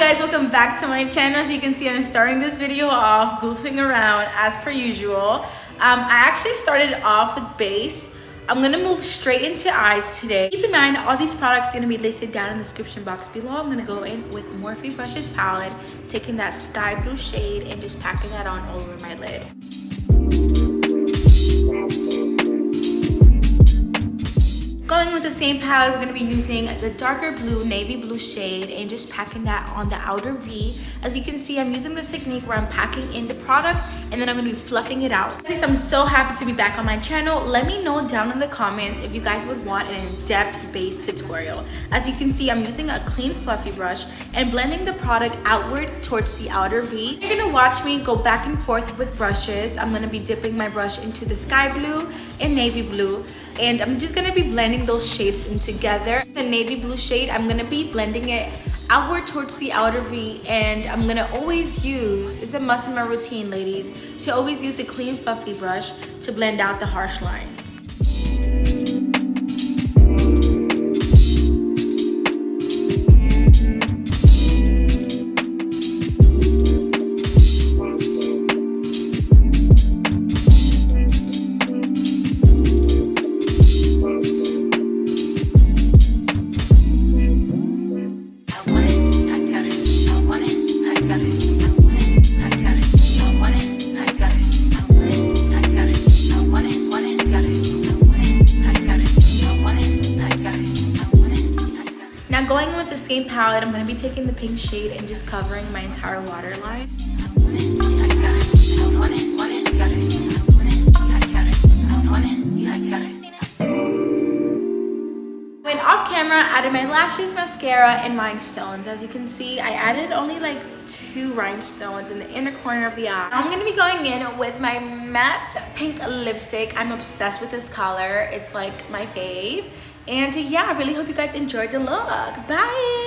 guys, welcome back to my channel. As you can see, I'm starting this video off goofing around as per usual. I actually started off with base. I'm gonna move straight into eyes today. Keep in mind, all these products are gonna be listed down in the description box below. I'm gonna go in with Morphe Brushes palette, taking that sky blue shade and just packing that on all over my lid. Going with the same palette, we're going to be using the darker blue, navy blue shade and just packing that on the outer V. As you can see, I'm using this technique where I'm packing in the product and then I'm going to be fluffing it out. Guys, I'm so happy to be back on my channel. Let me know down in the comments if you guys would want an in-depth base tutorial. As you can see, I'm using a clean fluffy brush and blending the product outward towards the outer V. You're going to watch me go back and forth with brushes. I'm going to be dipping my brush into the sky blue and navy blue. And I'm just gonna be blending those shades in together. The navy blue shade, I'm gonna be blending it outward towards the outer V, and I'm gonna always use, it's a must in my routine, ladies, to always use a clean fluffy brush to blend out the harsh lines. Now going with the same palette, I'm going to be taking the pink shade and just covering my entire waterline. When off camera, I added my lashes, mascara, and rhinestones. As you can see, I added only like 2 rhinestones in the inner corner of the eye. Now I'm going to be going in with my matte pink lipstick. I'm obsessed with this color. It's like my fave. And yeah, I really hope you guys enjoyed the look. Bye!